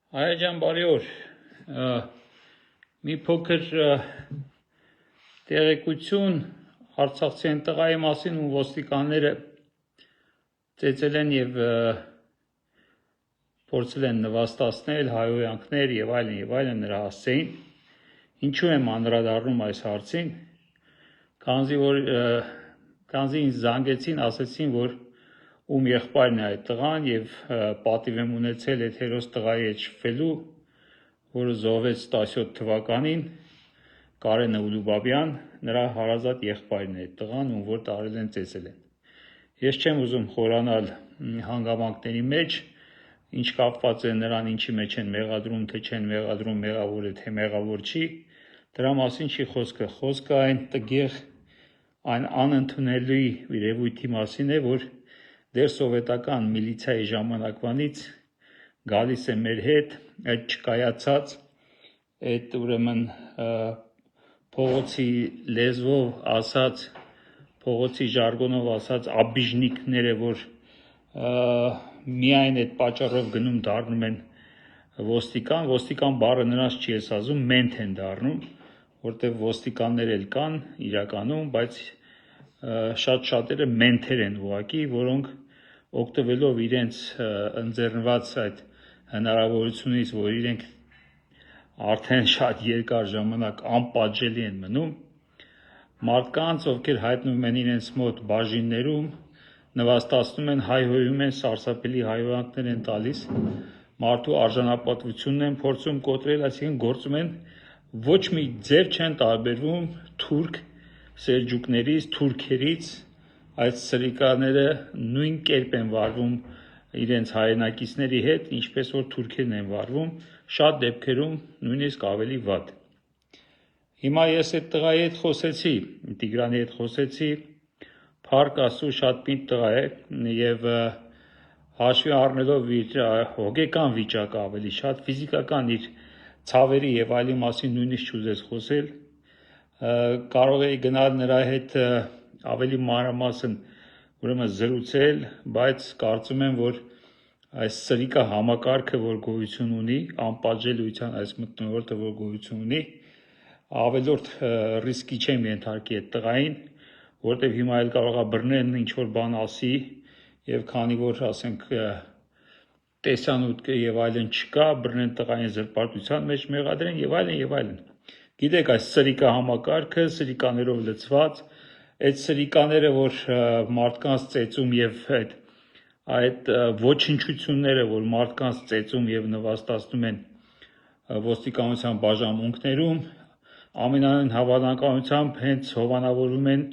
Հայաջան բարի օր, մի փոքր տեղեկություն արցախցի տղայի մասին ու ոստիկանները ծեծել են և փորձել են նվաստացնել հայհոյանքներ և այլն նրա հասցեին, ինչու եմ անդրադառնում այս հարցին, քանզի ինձ զանգեցին, ասեցին, որ ում եղբայրն է այդ տղան և պատիվ եմ ունեցել այդ հերոս տղայի հետ շփվելու, որը զոհվեց 17 թվականին, Կարեն Ուլուբաբյան, նրա հարազատ եղբայրն է այդ տղան, ում որ տարել են ծեծել են։ Ես չեմ ուզում խորանալ հանգամանքների մեջ, ինչ կապված է նրան ինչի մեջ են մեղադրում, թե չեն մեղադրում, մեղավոր է, թե մեղավոր չի, դրա մասին չի խոսքը, խոսքը այն տգեղ, այն անընդունելի երևույթի մասին է, որ դեռ սովետական միլիցիայի ժամանակվանից գալիս է մեր հետ այդ չկայացած, այդ ուրեմն փողոցի լեզվով ասած, փողոցի ժարգոնով ասած աբիժնիկները, որ միայն այդ պատճառով գնում դառնում են ոստիկան բառը նրանց չի ասում, մենթ են դառնում, որտեղ ոստիկաններ էլ կան իրականում, բայց շատ-շատերը մենթեր են ուղղակի, որոնք օգտվելով իրենց ընձեռնված այդ հնարավորությունից, որ իրենք արդեն շատ երկար ժամանակ անպատժելի են մնում, մարդկանց, ովքեր հայտնվում են իրենց մոտ բաժիններում, նվաստացնում են, հայհոյում են, սարսափելի հայհոյանքներ են տալիս, մարդու արժանապատվությունն են փորձում կոտրել, այսինքն գործում են ոչ մի ձև չեն տարբերվում թուրք սելջուկներից, թուրքերից, այդ սրիկաները նույն կերպ են վարվում իրենց հայրենակիցների հետ, ինչպես որ թուրքերն են վարվում, շատ դեպքերում նույնիսկ ավելի վատ։ Հիմա ես այդ տղայի հետ խոսեցի, Տիգրանի հետ խոսեցի, փառք Աստծո շատ պինդ տղա է և հաշվի առնելով իր հոգեկան վիճակը ավելի շատ, ֆիզիկական իր ցավերի և այլի մասին նույնիսկ չուզեց խոսել, կարող էի գնալ նրա հետ ավելի մանրամասն ուրեմն զրուցել, բայց կարծում եմ, որ այս սրիկա համակարգը, որ գոյություն ունի, անպատժելիության այս մթնոլորտը, որ գոյություն ունի, ավելորդ ռիսկի չեմ ենթարկի այդ տղային, որտեղ հիմա էլ կարող է բռնեն ինչ-որ բան ասի և քանի որ ասենք տեսանյութ և այլն չկա, բռնեն տղային զրպարտության մեջ մեղադրեն և այլն։ Գիտեք այս սրիկա համակարգը, սրիկաներով լցված, այդ սրիկաները, որ մարդկանց ծեծում և այդ ոչնչությունները, որ մարդկանց ծեծում և նվաստացնում են ոստիկանության բաժանմունքներում, ամենայն հավանականությամբ հենց հովանավորվում են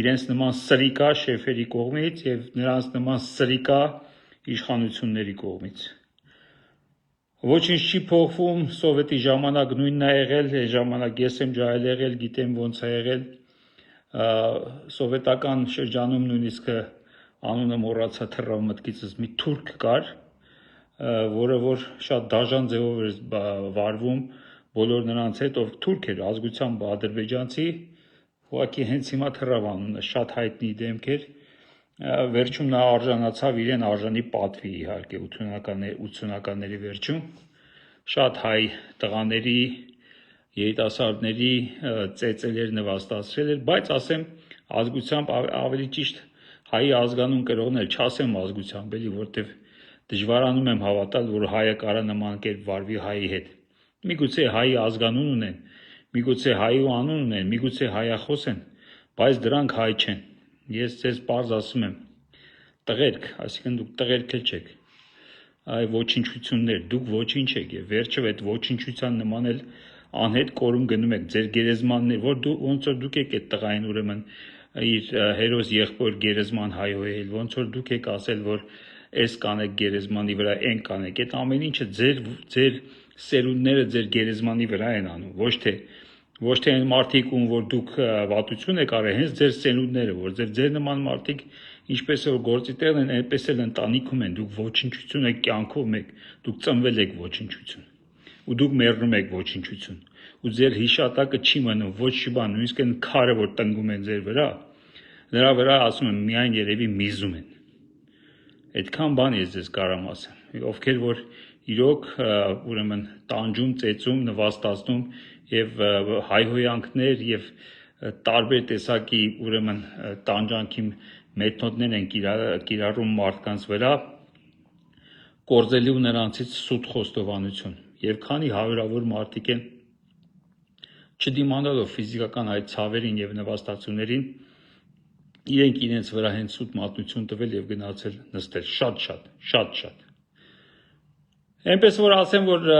իրենց նման սրիկա շեֆերի կողմից և նրանց նման սրիկա իշխանությունների կողմից։ Ոչինչ չի փոխվում, սովետի ժամանակ նույնն է եղել, այդ ժամանակ ես եմ ջահել եղել, գիտեմ ոնց է եղել, սովետական շրջանում նույնիսկ անունը մոռացա թռավ մտքիցս մի թուրք կար, որը որ շատ դաժան ձևով էր վարվում բոլոր նրանց հետ, ով թուրք էր, ազգությամբ ադրբեջանցի, ուղղակի հենց հիմա թռավ անունը, շատ հայտնի դեմք էր, վերջում նա արժանացավ իրեն արժանի պատվի իհարկե 80-ականների վերջում, շատ հայ տղաների, երիտասարդների ծեծել էր, նվաստացրել էր, բայց ասեմ ազգությամբ ավելի ճիշտ հայի ազգանուն կրողներ, չասեմ ազգությամբ, էլի, որտև դժվարանում եմ հավատալ, որ հայը կարա նման կերպ վարվի հայի հետ, միգուցե հայի ազգանուն ունեն, միգուցե հայի անուն ունեն, միգուցե հայախոս են, բայց դրանք հայ չեն, ես ձեզ պարզ ասում եմ, տղերք, այսինքն դուք տղերք էլ չեք, այ ոչնչություններ, դուք ոչինչ եք և վերջով այդ ոչնչության նման էլ անհետ կորում գնում եք, ձեր գերեզմաններ, ոնց որ դուք եք այդ տղային ուրեմն իր հերոս եղբոր գերեզման հայհոյել, ոնց որ դուք եք ասել, որ այս կանեք գերեզմանի վրա, այն կանեք, այդ ամեն ինչը ձեր սերունդները ձեր գերեզմանի վրա են անում, ոչ թե այն մարդիկ, ում որ դուք վատություն եք արել, հենց ձեր սերունդները, որ ձեր նման մարդիկ ինչպես որ գործի տեղն են, այնպես էլ ընտանիքում են, դուք ոչնչություն եք կյանքով մեկ, դուք ծնվել եք ոչնչություն, ու դուք մեռնում եք ոչնչություն, ու ձեր հիշատակը չի մնում, ոչ մի բան, նույնիսկ այն քարը, որ տնկում են ձեր վրա, նրա վրա ասում եմ միայն երևի միզում են, այդքան բան ես ձեզ կարամ ասեմ, ովքեր որ իրոք ուրեմն տանջում, ծեծում, նվաստացնում եւ հայհոյանքներ եւ տարբեր տեսակի ուրեմն տանջանքի մեթոդներ են կիրառում մարդկանց վրա, կորզելու նրանցից սուտ խոստովանություն եւ քանի հարյուրավոր մարդիկ են չդիմանալով ֆիզիկական այդ ցավերին եւ նվաստացումներին իրենք իրենց վրա հենց սուտ մատնություն տվել եւ գնացել նստել շատ այնպես որ ասեմ որ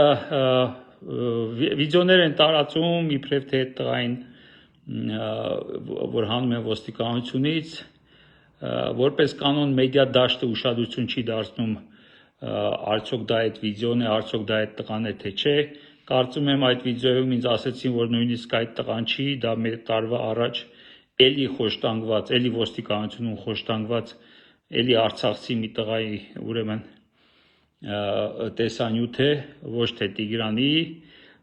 վիդեոներ են տարածում իբրև թե տղային որ հանում են ոստիկանությունից որպես կանոն մեդիա դաշտը ուշադրություն չի դարձնում արդյոք դա այդ վիդեոն է, արդյոք դա այդ տղան է թե չէ կարծում եմ այդ վիդեոյում ինձ ասեցին որ նույնիսկ այդ տղան չի դա մեր տարվա առաջ էլի խոշտանգված էլի ոստիկանությունում խոշտանգված էլի արցախցի մի տղայի ուրեմն տեսանյութ է ոչ թե Տիգրանի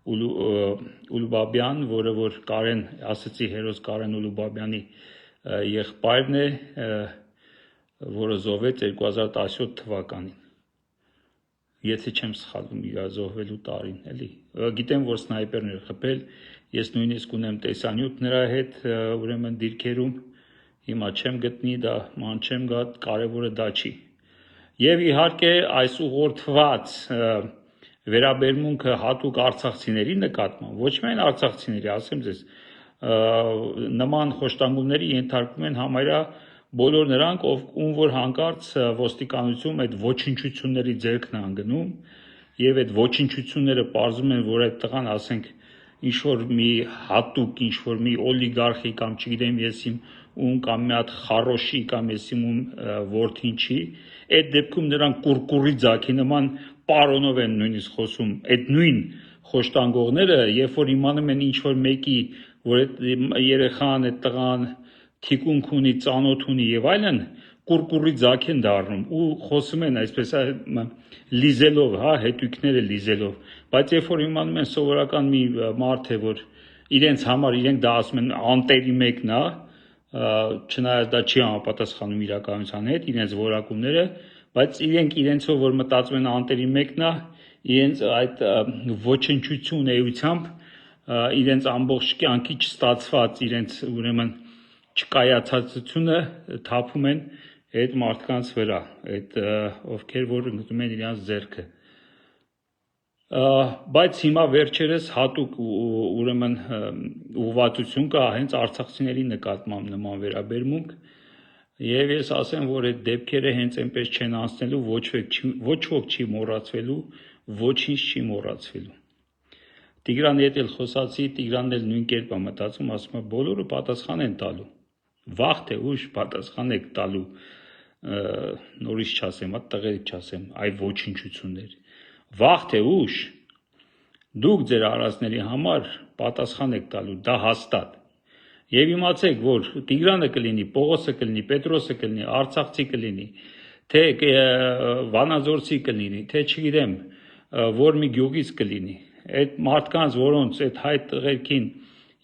Ուլուբաբյան որը որ Կարեն ասեցի հերոս Կարեն Ուլուբաբյանի եղբայրն է որը զոհվեց 2017 թվականին եթե չեմ սխալվում իր զոհվելու տարին էլի գիտեմ որ սնայպերն էր խփել ես նույնիսկ ունեմ տեսանյութ նրա հետ ուրեմն դիրքերում հիմա չեմ գտնի դա ման չեմ գա կարևորը դա չի եւ իհարկե այս ուղղորդված վերաբերմունքը հատուկ արցախցիների նկատմամբ ոչ միայն արցախցիների ասեմ ձեզ նման խոշտանգումների ենթարկվում են համարյա բոլոր նրանք ում որ հանկարծ ոստիկանությունում այդ ոչնչությունների ձեռքն է անգնում եւ այդ ոչնչությունները պարզում են որ այդ տղան ասենք ինչ որ մի հատուկ ինչ որ մի օլիգարխի կամ չգիտեմ ես իմ ում կամ մի հատ խարոշի կամ ես իմ ում որդին չի այդ դեպքում նրանք կուրկուրի ձագի նման պարոնով են նույնիսկ խոսում այդ նույն խոշտանգողները երբ որ իմանում են ինչ որ մեկի որ այդ երեխան այդ տղան թիկունք ունի ծանոթ ունի եւ այլն կուրկուրի ձագ են դառնում ու խոսում են այսպես լիզելով հա հետույքները լիզելով բայց երբ որ իմանում են սովորական մի մարդ է որ իրենց համար իրենք դա ասում են անտերի մեկն է չնայած դա չի համապատասխանում իրականության հետ իրենց որակումները բայց իրենք իրենցով որ մտածում են անտերի մեկն է իրենց այդ ոչնչություն էությամբ իրենց ամբողջ կյանքի չստացված իրենց ուրեմն չկայացածությունը թափում են այդ մարդկանց վրա այդ ովքեր որ ընկնում են իրենց ձեռքը բայց հիմա վերջերս հատուկ ուրեմն ուղղվածություն կա հենց արցախցիների նկատմամբ նման վերաբերմունք եւ ես ասեմ որ այդ դեպքերը հենց այնպես չեն անցնելու ոչ ոք չի մոռացվելու ոչինչ չի մոռացվելու Տիգրանի հետ էլ խոսացի Տիգրանն էլ նույն կերպ է մտածում ասում է բոլորը պատասխան են տալու վաղ թե ուշ պատասխան եք տալու նորից չասեմ հա տղերք չասեմ այ ոչնչություններ վաղ թե ուշ դուք ձեր արածների համար պատասխան եք տալու դա հաստատ եւ իմացեք որ Տիգրանը կլինի Պողոսը կլինի Պետրոսը կլինի Արցախցի կլինի թե Վանաձորցի կլինի թե չգիտեմ որ մի գյուղից կլինի այդ մարդկանց որոնց այդ հայ տղերքին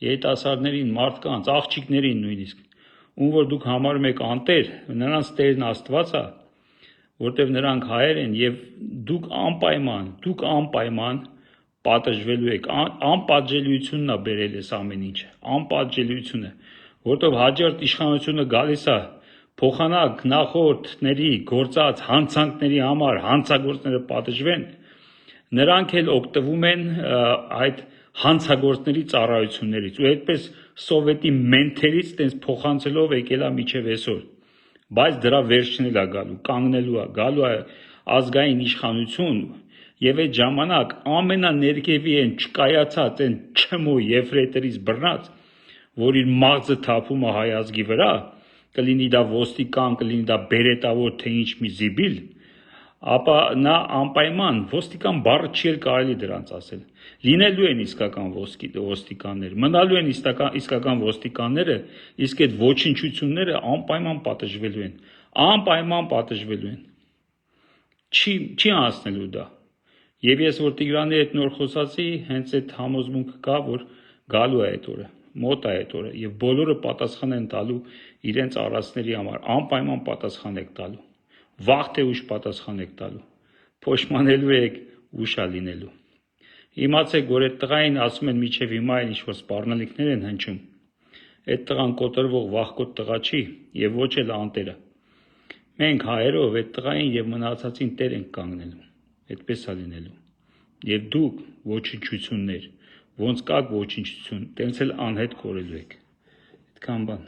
երիտասարդներին մարդկանց աղջիկներին նույնիսկ ում որ դուք համարում եք անտեր նրանց տերն Աստված է որտեվ նրանք հայեր են եւ դուք անպայման պատժվելու եք անպատժելիությունն է բերել այս ամեն ինչը անպատժելիությունը որտեվ հաջորդ իշխանությունը գալիս է փոխանակ նախորդների գործած հանցանքների համար հանցագործները պատժվեն նրանք էլ օգտվում են այդ հանցագործների ծառայություններից ու այդպես սովետի մենթերից տենց փոխանցելով եկել է միջև այսօր բայց դրա վերջն էլ է գալու կանգնելու է գալու է ազգային իշխանություն եւ այդ ժամանակ ամենաներկևի են չկայացած են չմո եֆրեյտերից բռնած որ իր մաղձը թափում է հայ ազգի վրա կլինի դա ոստիկան կլինի դա բերետավոր թե ինչ մի զիբիլ ապա նա անպայման ոստիկան բառը չի էլ կարելի դրանց ասել լինելու են իսկական ոստիկաններ մնալու են իսկական ոստիկանները իսկ այդ ոչնչությունները անպայման պատժվելու են չի անցնելու դա եւ ես որ Տիգրանի հետ նոր խոսացի հենց այդ համոզմունքը կա որ գալու է այդ օրը մոտ է այդ օրը եւ բոլորը պատասխան են տալու իրենց արածների համար անպայման պատասխան եք տալու վաղ թե ուշ պատասխան եք տալու փոշմանելու եք ուշա լինելու։ Իմացեք, որ այդ տղային ասում են միջև հիմա էլ ինչ-որ սպառնալիքներ են հնչում։ Այդ տղան կոտրվող վախկոտ տղա չի եւ ոչ էլ անտերը։ Մենք հայերով այդ տղային եւ մնացածին տեր ենք կանգնելու։ Այդպես է լինելու։ Եվ դուք ոչնչություններ, ոնց կաք ոչնչություն, տենց էլ անհետ կորելու եք։ Այդքան բան։